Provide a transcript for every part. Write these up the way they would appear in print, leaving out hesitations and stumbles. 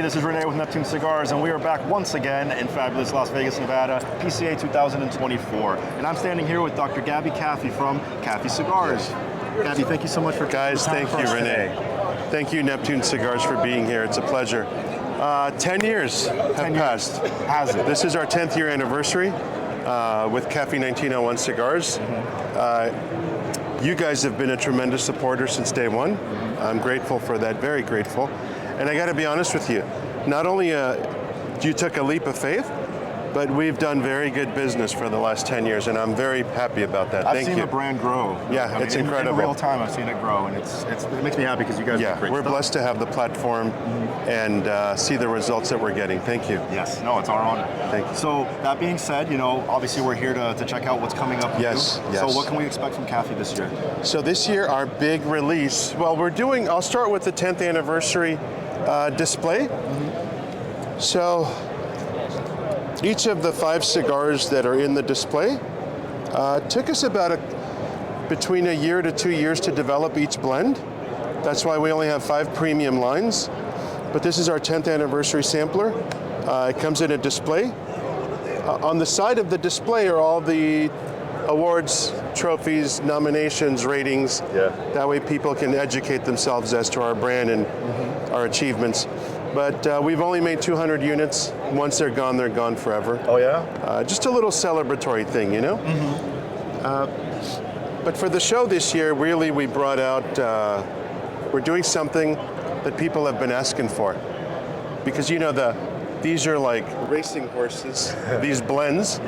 this is Rene with Neptune Cigars, and we are back once again in fabulous Las Vegas, Nevada, PCA 2024. And I'm standing here with Dr. Kafie from Kafie Cigars. Gabby, thank you so much for Guys, thank you, Rene. Thank you, Neptune Cigars, for being here. It's a pleasure. 10 years have passed. Has it? This is our 10th year anniversary with Kafie 1901 Cigars. You guys have been a tremendous supporter since day one. I'm grateful for that, very grateful. And I got to be honest with you, not only you took a leap of faith, but we've done very good business for the last 10 years, and I'm very happy about that. I've seen the brand grow. Yeah, it's incredible. In real time, I've seen it grow, and it makes me happy because you guys do great we're stuff. blessed to have the platform and see the results that we're getting. Thank you. Yes, no, it's our honor. Thank you. So that being said, you know, obviously we're here to check out what's coming up. Yes, yes. So what can we expect from Kafie this year? So this year, our big release, well, I'll start with the 10th anniversary display. So each of the 5 cigars that are in the display took us about between a year to 2 years to develop each blend. That's why we only have 5 premium lines. But this is our 10th anniversary sampler. It comes in a display. On the side of the display are all the awards, trophies, nominations, ratings. Yeah. That way people can educate themselves as to our brand and our achievements. But we've only made 200 units. Once they're gone forever. Oh yeah? Just a little celebratory thing, you know? But for the show this year, really we brought out, we're doing something that people have been asking for. Because you know, these are like racing horses, these blends,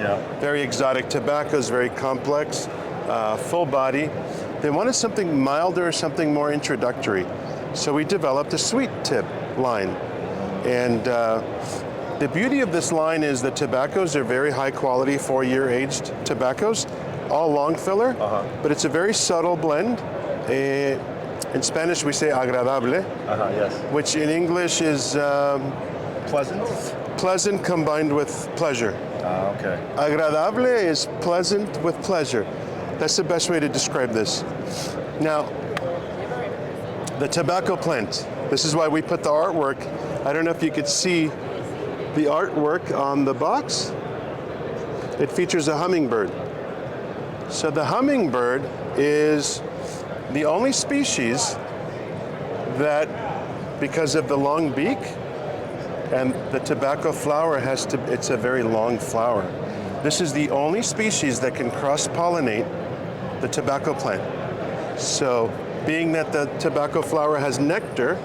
very exotic tobaccos, very complex, full body. They wanted something milder, something more introductory. So we developed a sweet tip line. And the beauty of this line is the tobaccos are very high quality, 4-year aged tobaccos, all long filler, but it's a very subtle blend. In Spanish we say agradable, which in English is Pleasant? pleasant combined with pleasure. Okay. Agradable is pleasant with pleasure. That's the best way to describe this. Now, the tobacco plant. This is why we put the artwork. I don't know if you could see the artwork on the box. It features a hummingbird. So the hummingbird is the only species that, because of the long beak, and the tobacco flower it's a very long flower. This is the only species that can cross-pollinate the tobacco plant. So being that the tobacco flower has nectar,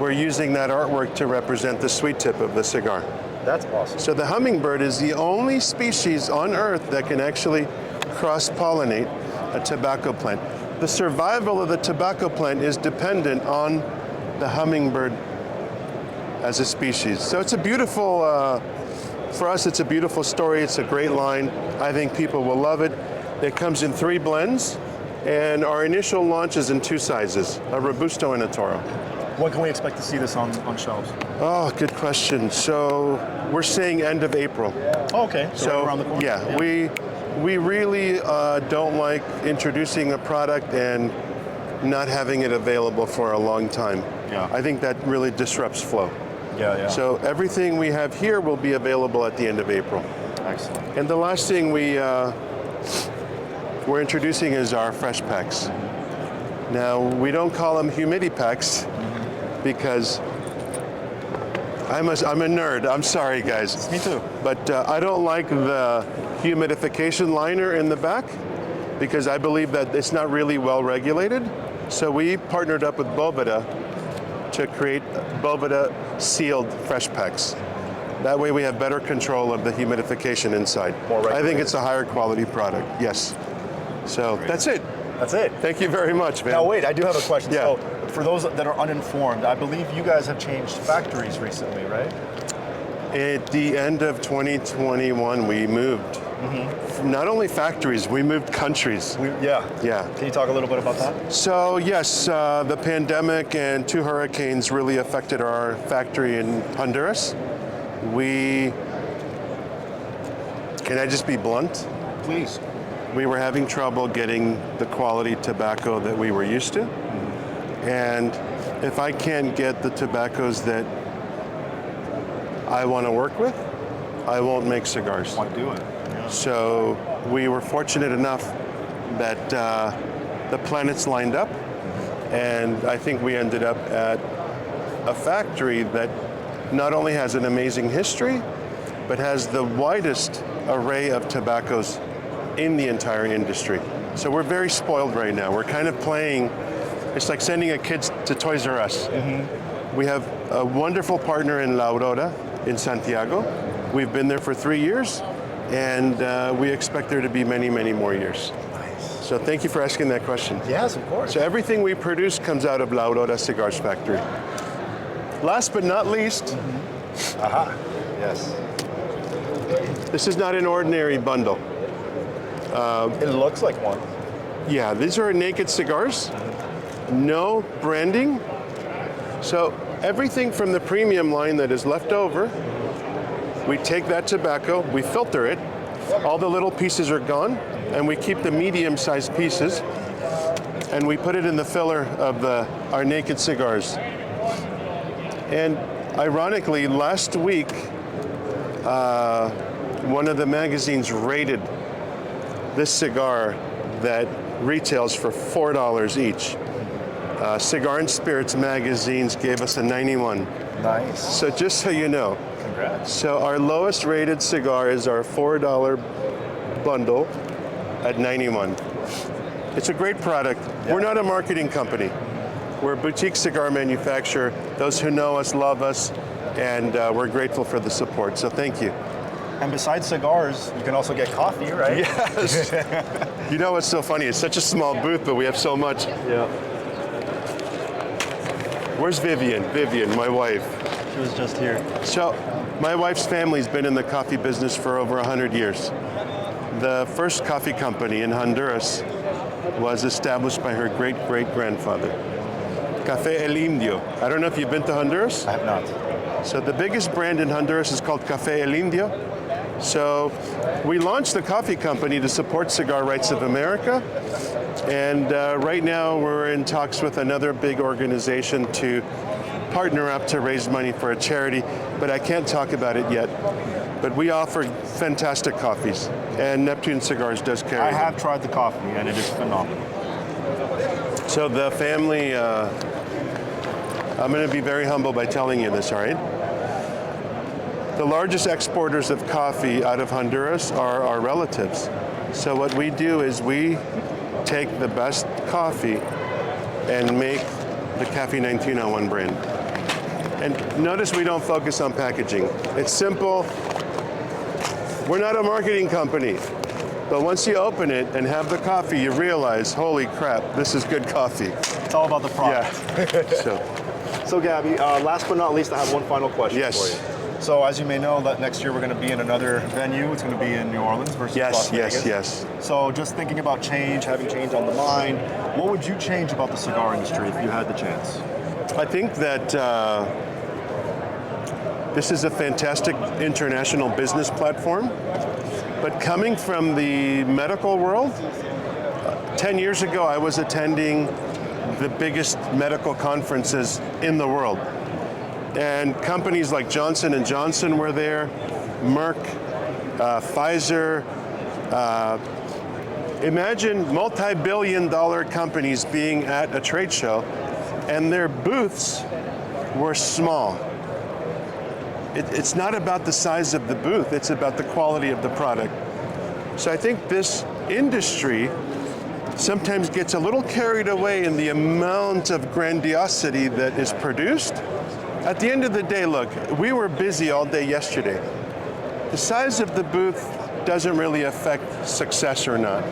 we're using that artwork to represent the sweet tip of the cigar. That's awesome. So the hummingbird is the only species on Earth that can actually cross-pollinate a tobacco plant. The survival of the tobacco plant is dependent on the hummingbird as a species. So it's a beautiful, for us it's a beautiful story, it's a great line. I think people will love it. It comes in 3 blends, and our initial launch is in 2 sizes, a Robusto and a Toro. When can we expect to see this on shelves? Oh, good question. So we're saying end of April. Oh, okay, so right around the corner. Yeah, we really don't like introducing a product and not having it available for a long time. Yeah. I think that really disrupts flow. Yeah. So everything we have here will be available at the end of April. Excellent. And the last thing we're introducing is our fresh packs. Now, we don't call them humidity packs because I'm a nerd. I'm sorry, guys. Me too. But I don't like the humidification liner in the back because I believe that it's not really well regulated. So we partnered up with Boveda to create Boveda sealed fresh packs. That way we have better control of the humidification inside. I think it's a higher quality product, yes. So that's it. That's it. Thank you very much, man. Now wait, I do have a question. Yeah. So for those that are uninformed, I believe you guys have changed factories recently, right? At the end of 2021, we moved. Not only factories, we moved countries. Yeah. Yeah. Can you talk a little bit about that? So yes, the pandemic and 2 hurricanes really affected our factory in Honduras. Can I just be blunt? Please. We were having trouble getting the quality tobacco that we were used to. And if I can't get the tobaccos that I want to work with, I won't make cigars. Why do it? Yeah. So we were fortunate enough that the planets lined up, and I think we ended up at a factory that not only has an amazing history, but has the widest array of tobaccos in the entire industry. So we're very spoiled right now. We're kind of playing, it's like sending a kid to Toys R Us. We have a wonderful partner in La Aurora in Santiago. We've been there for 3 years, and we expect there to be many, many more years. Nice. So thank you for asking that question. Yes, of course. So everything we produce comes out of La Aurora Cigars Factory. Last but not least, Aha. Yes. this is not an ordinary bundle. It looks like one. Yeah, these are naked cigars, no branding. So everything from the premium line that is left over, we take that tobacco, we filter it, all the little pieces are gone, and we keep the medium-sized pieces, and we put it in the filler of our naked cigars. And ironically, last week, one of the magazines rated this cigar that retails for $4 each. Cigar and Spirits magazines gave us a 91. Nice. So just so you know. Congrats. So our lowest rated cigar is our $4 bundle at 91. It's a great product. Yeah. We're not a marketing company. We're a boutique cigar manufacturer. Those who know us love us, and we're grateful for the support. So thank you. And besides cigars, you can also get coffee, right? Yes. You know what's so funny? It's such a small booth, but we have so much. Yeah. Where's Vivian? Vivian, my wife. She was just here. So my wife's family's been in the coffee business for over 100 years. The first coffee company in Honduras was established by her great-great-grandfather. Café El Indio. I don't know if you've been to Honduras? I have not. So the biggest brand in Honduras is called Café El Indio. So we launched the coffee company to support Cigar Rights of America. And right now we're in talks with another big organization to partner up to raise money for a charity, but I can't talk about it yet. But we offer fantastic coffees, and Neptune Cigars does carry I them. have tried the coffee, and it is phenomenal. So the family, I'm going to be very humble by telling you this, all right? The largest exporters of coffee out of Honduras are our relatives. So what we do is we take the best coffee and make the Kafie 1901 brand. And notice we don't focus on packaging. It's simple. We're not a marketing company. But once you open it and have the coffee, you realize, holy crap, this is good coffee. It's all about the product. Yeah. So Gabby, last but not least, I have one final question Yes. for you. So as you may know, that next year we're going to be in another venue. It's going to be in New Orleans versus Las Vegas. Yes. So just thinking about change, having change on the mind, what would you change about the cigar industry if you had the chance? I think that this is a fantastic international business platform. But coming from the medical world, 10 years ago I was attending the biggest medical conferences in the world. And companies like Johnson & Johnson were there, Merck, Pfizer. Imagine multi-billion-dollar companies being at a trade show, and their booths were small. It's not about the size of the booth, it's about the quality of the product. So I think this industry sometimes gets a little carried away in the amount of grandiosity that is produced. At the end of the day, look, we were busy all day yesterday. The size of the booth doesn't really affect success or not.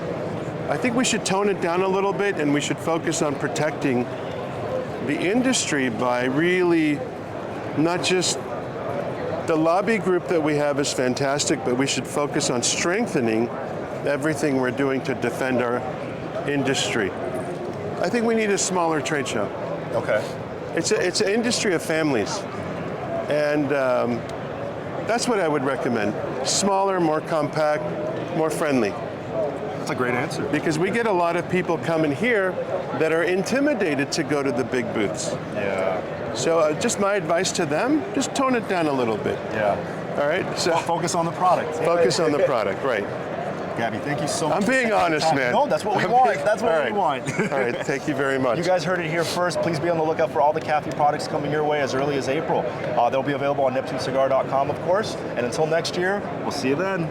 I think we should tone it down a little bit, and we should focus on protecting the industry by really not just the lobby group that we have is fantastic, but we should focus on strengthening everything we're doing to defend our industry. I think we need a smaller trade show. Okay. It's an industry of families, and that's what I would recommend. Smaller, more compact, more friendly. That's a great answer. Because we get a lot of people coming here that are intimidated to go to the big booths. Yeah. So just my advice to them, just tone it down a little bit. Yeah. All right? So Focus on the product. focus on the product, right. Gabby, thank you so much. I'm being honest, man. No, that's what we want. That's what we want. All right, thank you very much. You guys heard it here first. Please be on the lookout for all the Kafie products coming your way as early as April. They'll be available on NeptuneCigar.com, of course. And until next year, we'll see you then.